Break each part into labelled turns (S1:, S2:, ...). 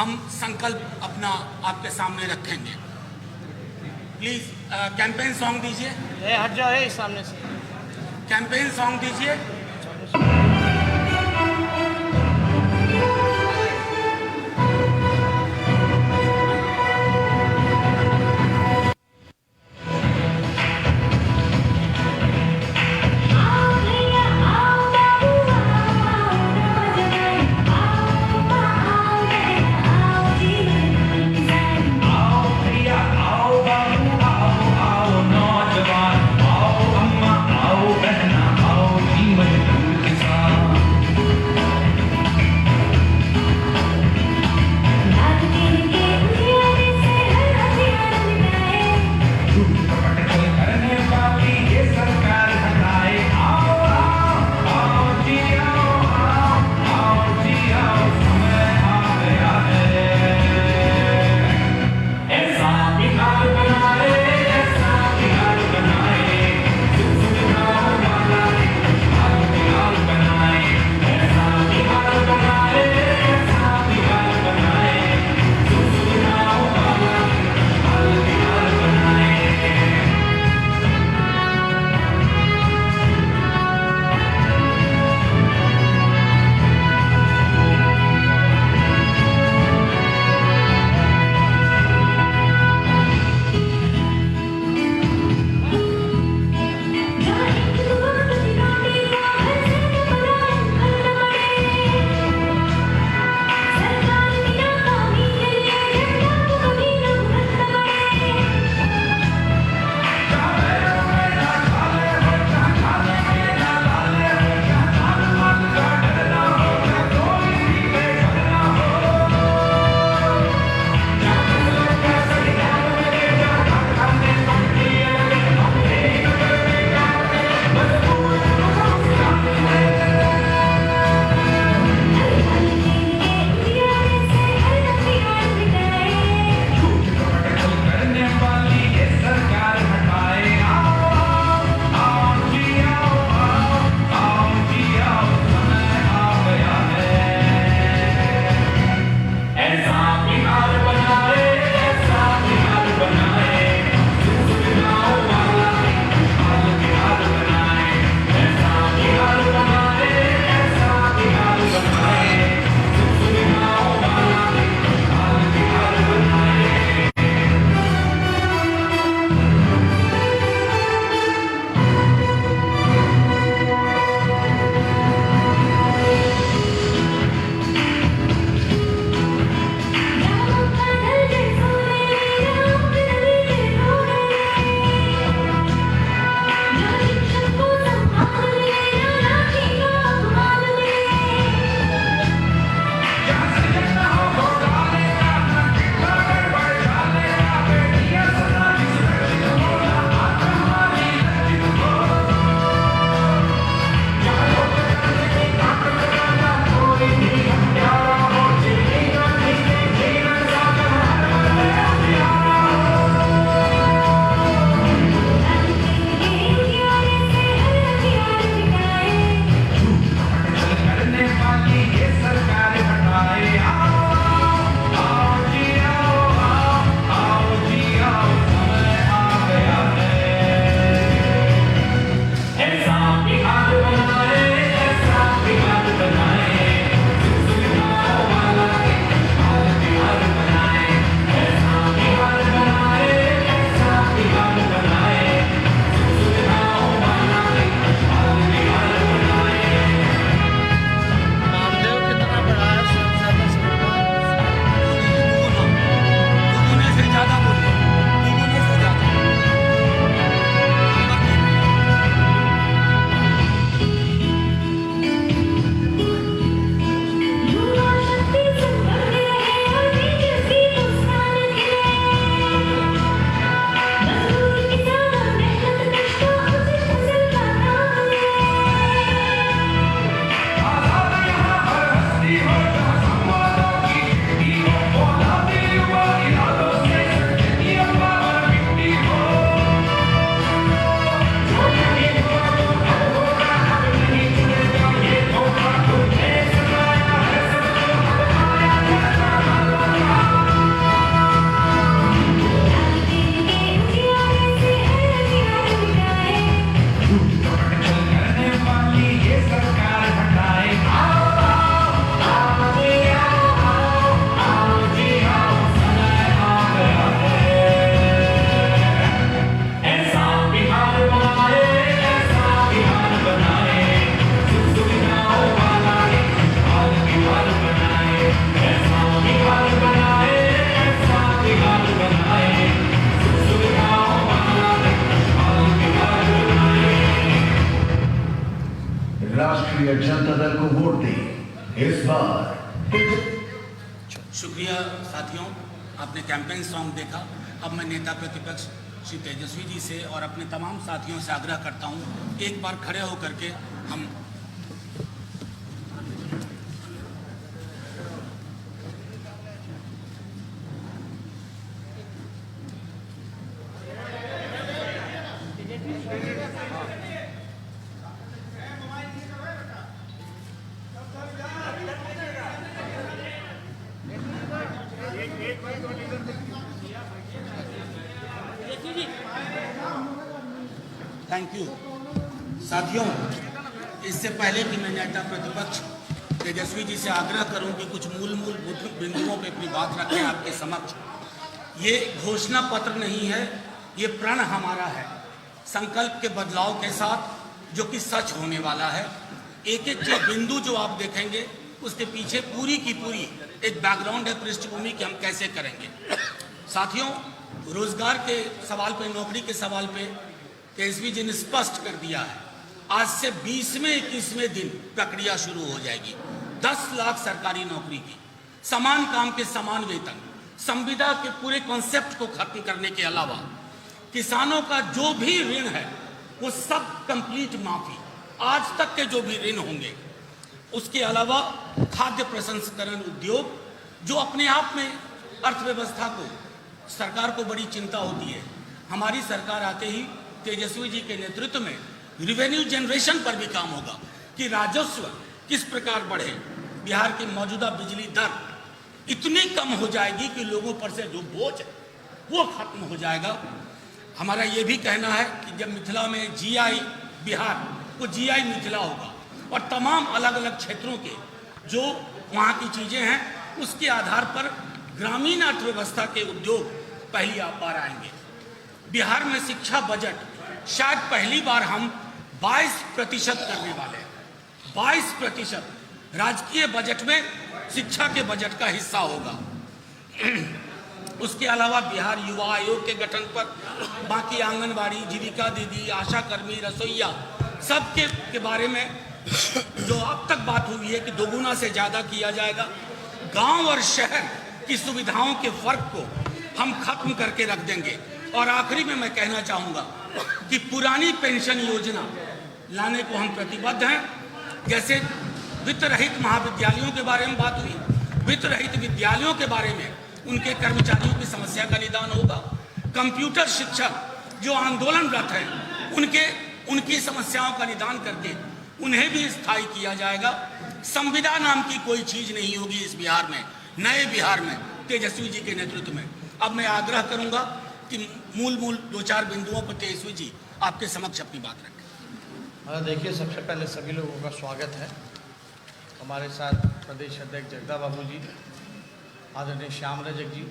S1: हम संकल्प अपना आपके सामने रखेंगे। प्लीज कैंपेन सॉन्ग दीजिए।
S2: हट जाओ इस सामने से।
S1: कैंपेन सॉन्ग दीजिए।
S3: जीवन भारतीय जनता दल को वोट दें। इस बार
S1: शुक्रिया साथियों, आपने कैंपेन सॉन्ग देखा। अब मैं नेता प्रतिपक्ष श्री तेजस्वी जी से और अपने तमाम साथियों से आग्रह करता हूं, एक बार खड़े होकर के हम थैंक यू साथियों। इससे पहले कि मैं नेता प्रतिपक्ष तेजस्वी जी से आग्रह करूं कि कुछ मूल बिंदुओं पे अपनी बात रखें आपके समक्ष। ये घोषणा पत्र नहीं है, ये प्रण हमारा है, संकल्प के बदलाव के साथ जो कि सच होने वाला है। एक एक के बिंदु जो आप देखेंगे उसके पीछे पूरी की पूरी एक बैकग्राउंड है, पृष्ठभूमि कि हम कैसे करेंगे। साथियों, रोजगार के सवाल पे, नौकरी के सवाल पे तेजस्वी जी ने स्पष्ट कर दिया है, आज से 20वें 21वें दिन प्रक्रिया शुरू हो जाएगी। 10 लाख सरकारी नौकरी की, समान काम के समान वेतन, संविदा के पूरे कॉन्सेप्ट को खत्म करने के अलावा किसानों का जो भी ऋण है वो सब कंप्लीट माफी, आज तक के जो भी ऋण होंगे। उसके अलावा खाद्य प्रसंस्करण उद्योग, जो अपने आप में अर्थव्यवस्था को, सरकार को बड़ी चिंता होती है। हमारी सरकार आते ही तेजस्वी जी के नेतृत्व में रिवेन्यू जनरेशन पर भी काम होगा कि राजस्व किस प्रकार बढ़े। बिहार की मौजूदा बिजली दर इतनी कम हो जाएगी कि लोगों पर से जो बोझ है वो खत्म हो जाएगा। हमारा ये भी कहना है कि जब मिथिला में जीआई बिहार, वो जीआई मिथिला होगा और तमाम अलग अलग क्षेत्रों के जो वहाँ की चीज़ें हैं उसके आधार पर ग्रामीण अर्थव्यवस्था के उद्योग पहली बार आएंगे। बिहार में शिक्षा बजट शायद पहली बार हम 22% करने वाले हैं। 22% राजकीय बजट में शिक्षा के बजट का हिस्सा होगा। उसके अलावा बिहार युवा आयोग के गठन पर बाकी आंगनबाड़ी, जीविका दीदी, आशा कर्मी, रसोईया सब के बारे में जो अब तक बात हुई है कि दोगुना से ज़्यादा किया जाएगा। गांव और शहर की सुविधाओं के फर्क को हम खत्म करके रख देंगे। और आखिरी में मैं कहना चाहूँगा कि पुरानी पेंशन योजना लाने को हम प्रतिबद्ध हैं। जैसे वित्त रहित महाविद्यालयों के बारे में बात हुई, वित्त रहित विद्यालयों के बारे में उनके कर्मचारियों की समस्या का निदान होगा। कंप्यूटर शिक्षक जो आंदोलनरत हैं उनकी समस्याओं का निदान करके उन्हें भी स्थायी किया जाएगा। संविदा नाम की कोई चीज़ नहीं होगी इस बिहार में, नए बिहार में तेजस्वी जी के नेतृत्व में। अब मैं आग्रह करूंगा कि मूल 2-4 बिंदुओं पर तेजस्वी जी आपके समक्ष अपनी बात रखें।
S2: देखिए, सबसे पहले सभी लोगों का स्वागत है। हमारे साथ प्रदेश अध्यक्ष जगदा बाबू जी, आदरणीय श्याम रजक जी,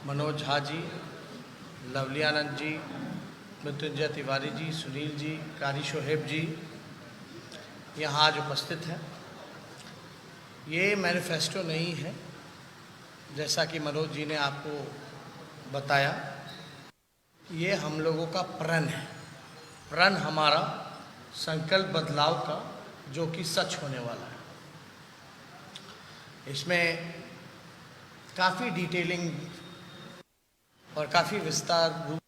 S2: मनोज झा जी, लवली आनंद जी, मृत्युंजय तिवारी जी, सुनील जी, कारी शोहेब जी यहाँ आज उपस्थित हैं। ये मैनिफेस्टो नहीं है, जैसा कि मनोज जी ने आपको बताया, ये हम लोगों का प्रण है। प्रण हमारा संकल्प बदलाव का, जो कि सच होने वाला है। इसमें काफ़ी डिटेलिंग और काफ़ी विस्तार रूप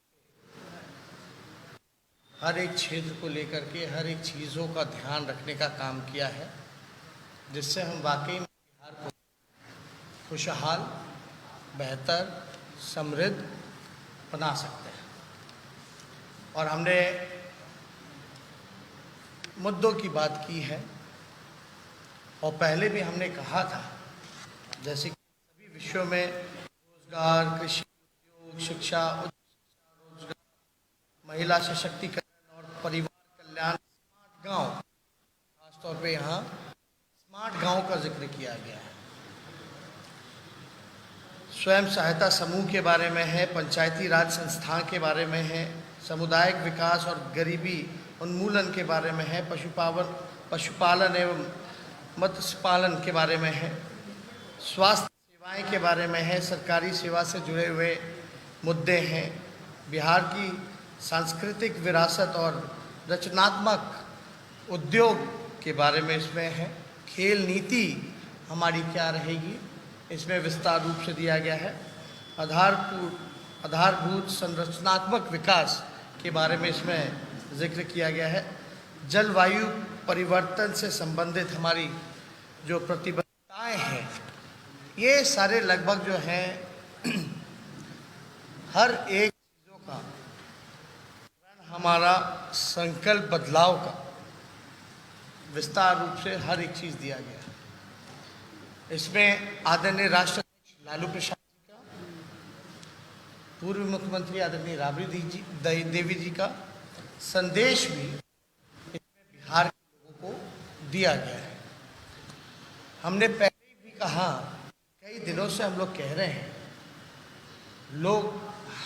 S2: हर एक क्षेत्र को लेकर के हर एक चीज़ों का ध्यान रखने का काम किया है, जिससे हम वाकई में बिहार को खुशहाल, बेहतर, समृद्ध बना सकते हैं। और हमने मुद्दों की बात की है और पहले भी हमने कहा था, जैसे कि सभी विषयों में रोजगार, कृषि, उद्योग, शिक्षा, रोजगार, महिला सशक्तिकरण और परिवार कल्याण, स्मार्ट गांव, खासतौर पे यहाँ स्मार्ट गांव का जिक्र किया गया है। स्वयं सहायता समूह के बारे में है, पंचायती राज संस्थान के बारे में है, सामुदायिक विकास और गरीबी उन्मूलन के बारे में है, पशुपालन एवं मत्स्य पालन के बारे में है, स्वास्थ्य सेवाएं के बारे में है, सरकारी सेवा से जुड़े हुए मुद्दे हैं, बिहार की सांस्कृतिक विरासत और रचनात्मक उद्योग के बारे में इसमें है। खेल नीति हमारी क्या रहेगी, इसमें विस्तार रूप से दिया गया है। आधारभूत संरचनात्मक विकास के बारे में इसमें जिक्र किया गया है। जलवायु परिवर्तन से संबंधित हमारी जो प्रतिबद्धताएं हैं, ये सारे लगभग जो हैं हर एक चीज़ों का हमारा संकल्प बदलाव का विस्तार रूप से हर एक चीज़ दिया गया है। इसमें आदरणीय राष्ट्राध्यक्ष लालू प्रसाद जी का, पूर्व मुख्यमंत्री आदरणीय राबड़ी देवी जी का संदेश भी इसमें बिहार के लोगों को दिया गया है। हमने पहले भी कहा, कई दिनों से हम लोग कह रहे हैं, लोग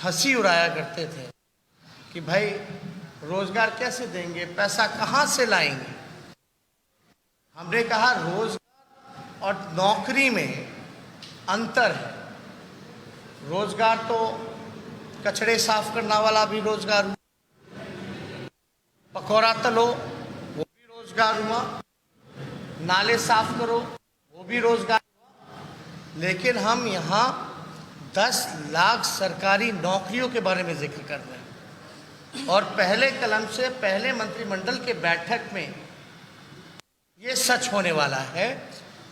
S2: हंसी उड़ाया करते थे कि भाई रोजगार कैसे देंगे, पैसा कहाँ से लाएंगे। हमने कहा रोजगार और नौकरी में अंतर है। रोजगार तो कचड़े साफ करने वाला भी रोजगार हुआ, पकौड़ा तलो वो भी रोजगार हुआ, नाले साफ करो वो भी रोजगार हुआ। लेकिन हम यहाँ 10 लाख सरकारी नौकरियों के बारे में जिक्र कर रहे हैं और पहले कलम से पहले मंत्रिमंडल के बैठक में ये सच होने वाला है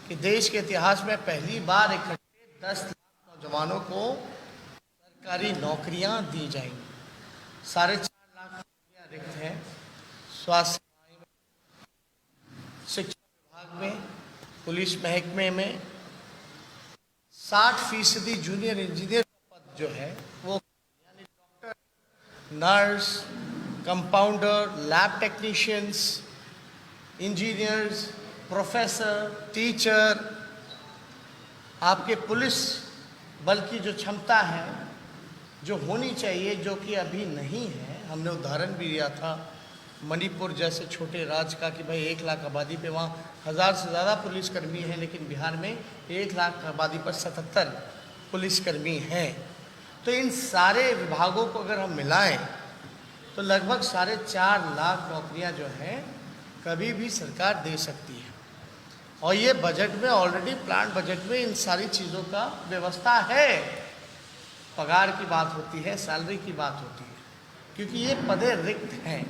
S2: कि देश के इतिहास में पहली बार इकट्ठे 10 लाख नौजवानों को सरकारी नौकरियां दी जाएंगी। 4.5 लाख नौकरियां रिक्त हैं स्वास्थ्य सेवाएं में, शिक्षा विभाग में, पुलिस महकमे में। 60% जूनियर इंजीनियर का पद जो है वो यानी doctor, nurse, compounder, lab technicians, engineers, professor, teacher, आपके पुलिस बल की जो क्षमता है, जो होनी चाहिए, जो कि अभी नहीं है। हमने उदाहरण भी दिया था मणिपुर जैसे छोटे राज्य का कि भाई 1 लाख आबादी पे वहाँ 1000 से ज़्यादा पुलिसकर्मी हैं, लेकिन बिहार में 1 लाख आबादी पर 77 पुलिसकर्मी हैं। तो इन सारे विभागों को अगर हम मिलाएं तो लगभग 4.5 लाख नौकरियां जो हैं कभी भी सरकार दे सकती है। और ये बजट में ऑलरेडी प्लान बजट में इन सारी चीज़ों का व्यवस्था है। पगार की बात होती है, सैलरी की बात होती है, क्योंकि ये पदे रिक्त हैं।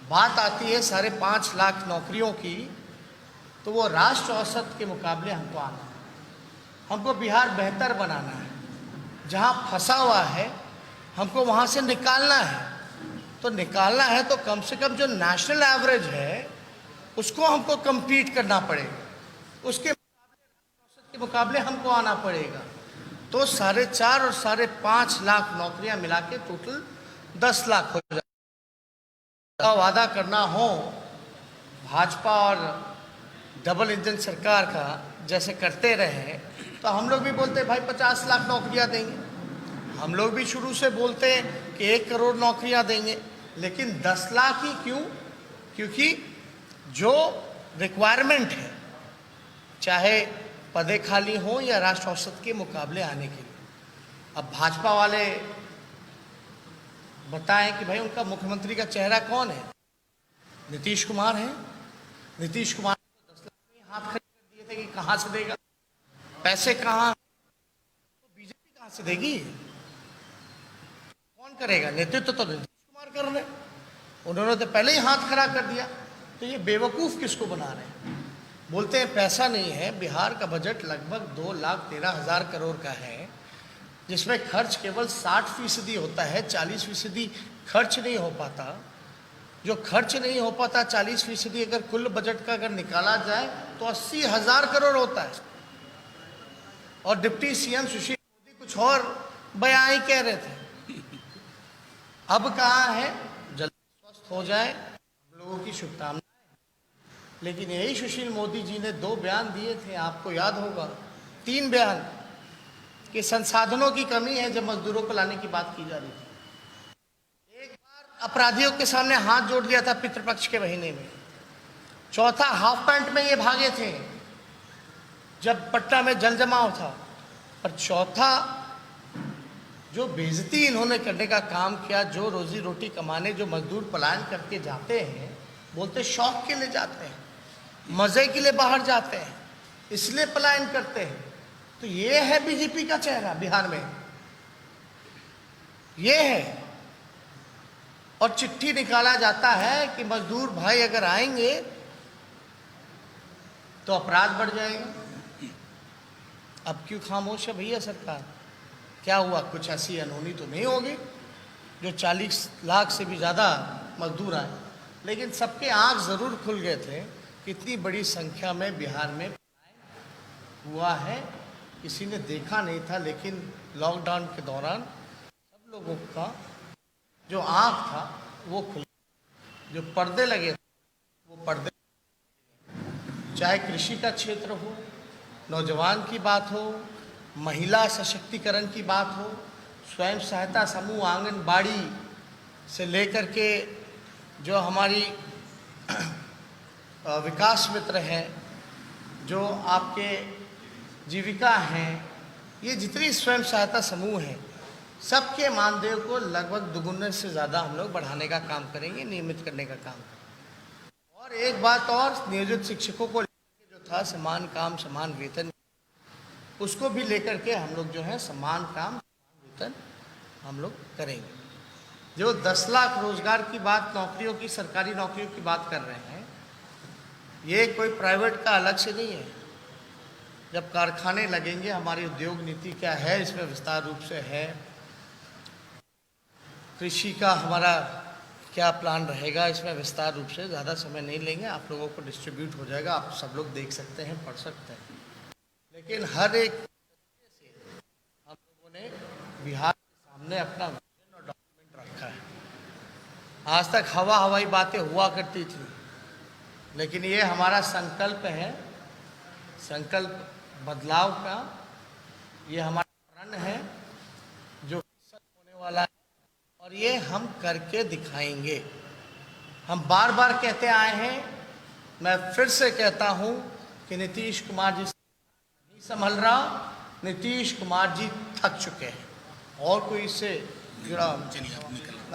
S2: बात आती है 5.5 लाख नौकरियों की, तो वो राष्ट्र औसत के मुकाबले हमको आना है। हमको बिहार बेहतर बनाना है। जहाँ फंसा हुआ है हमको वहाँ से निकालना है। तो निकालना है तो कम से कम जो नेशनल एवरेज है उसको हमको कम्पीट करना पड़ेगा, उसके औसत के मुकाबले हमको आना पड़ेगा। तो 4.5 और 5.5 लाख नौकरियां मिला के टोटल 10 लाख हो जाएगा। वादा करना हो भाजपा और डबल इंजन सरकार का जैसे करते रहे, तो हम लोग भी बोलते भाई 50 लाख नौकरियां देंगे। हम लोग भी शुरू से बोलते हैं कि 1 करोड़ नौकरियां देंगे, लेकिन 10 लाख ही क्यों? क्योंकि जो रिक्वायरमेंट है, चाहे पदे खाली हों या राष्ट्र औसत के मुकाबले आने के लिए। अब भाजपा वाले बताएं कि भाई उनका मुख्यमंत्री का चेहरा कौन है? नीतीश कुमार है। नीतीश कुमार को 10 लाख में हाथ खड़े कर दिए थे कि कहाँ से देगा, पैसे कहाँ, तो बीजेपी कहाँ से देगी? कौन करेगा? नेतृत्व तो नीतीश कुमार कर रहे, उन्होंने तो पहले ही हाथ खड़ा कर दिया। तो ये बेवकूफ़ किसको बना रहे हैं? बोलते हैं पैसा नहीं है। बिहार का बजट लगभग 2,13,000 करोड़ का है, जिसमें खर्च केवल 60% होता है, 40% खर्च नहीं हो पाता। जो खर्च नहीं हो पाता 40% अगर कुल बजट का अगर निकाला जाए तो 80,000 करोड़ होता है। और डिप्टी सीएम सुशील मोदी कुछ और बयान ही कह रहे थे। अब कहाँ है? जल्दी स्वस्थ हो जाए, हम लोगों की शुभकामनाएं। लेकिन यही सुशील मोदी जी ने 2 बयान दिए थे, आपको याद होगा, 3 बयान, कि संसाधनों की कमी है जब मजदूरों को लाने की बात की जा रही थी। एक बार अपराधियों के सामने हाथ जोड़ दिया था पितृपक्ष के महीने में। चौथा हाफ पैंट में ये भागे थे जब पटना में जल जमाव था। और चौथा जो बेइज्जती इन्होंने करने का काम किया, जो रोजी रोटी कमाने जो मजदूर पलायन करके जाते हैं, बोलते शौक के लिए जाते हैं, मजे के लिए बाहर जाते हैं, इसलिए पलायन करते हैं। तो ये है बीजेपी का चेहरा बिहार में, ये है। और चिट्ठी निकाला जाता है कि मजदूर भाई अगर आएंगे तो अपराध बढ़ जाएगा। अब क्यों खामोश है भैया सरकार? क्या हुआ? कुछ ऐसी अनहोनी तो नहीं होगी जो 40 लाख से भी ज़्यादा मजदूर आए? लेकिन सबके आंख ज़रूर खुल गए थे कि इतनी बड़ी संख्या में बिहार में हुआ है, किसी ने देखा नहीं था। लेकिन लॉकडाउन के दौरान सब लोगों का जो आंख था वो खुल, जो पर्दे लगे थे वो पर्दे, चाहे कृषि का क्षेत्र हो, नौजवान की बात हो, महिला सशक्तिकरण की बात हो, स्वयं सहायता समूह, आंगनबाड़ी से लेकर के जो हमारी विकास मित्र हैं, जो आपके जीविका हैं, ये जितनी स्वयं सहायता समूह हैं, सबके मानदेय को लगभग दुगुने से ज़्यादा हम लोग बढ़ाने का काम करेंगे, नियमित करने का काम करेंगे। और एक बात और, नियोजित शिक्षकों को लेकर जो था समान काम समान वेतन, उसको भी लेकर के हम लोग जो है समान काम समान वेतन हम लोग करेंगे। जो 10 लाख रोजगार की बात, नौकरियों की, सरकारी नौकरियों की बात कर रहे हैं, ये कोई प्राइवेट का अलग से नहीं है। जब कारखाने लगेंगे, हमारी उद्योग नीति क्या है इसमें विस्तार रूप से है, कृषि का हमारा क्या प्लान रहेगा इसमें विस्तार रूप से, ज़्यादा समय नहीं लेंगे, आप लोगों को डिस्ट्रीब्यूट हो जाएगा, आप सब लोग देख सकते हैं, पढ़ सकते हैं। लेकिन हर एक तरीके से हम लोगों ने बिहार के सामने अपना विजन और डॉक्यूमेंट रखा है। आज तक हवाई बातें हुआ करती थी, लेकिन ये हमारा संकल्प है, संकल्प बदलाव का। ये हमारा प्रण है जो सच होने वाला है, और ये हम करके दिखाएंगे। हम बार बार कहते आए हैं, मैं फिर से कहता हूं कि नीतीश कुमार जी नहीं संभल रहा, नीतीश कुमार जी थक चुके हैं। और कोई इससे जुड़ा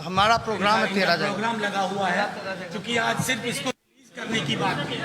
S2: हमारा प्रोग्राम है 13 जगह
S1: प्रोग्राम लगा हुआ है, क्योंकि आज सिर्फ इसको रिलीज करने की बात है।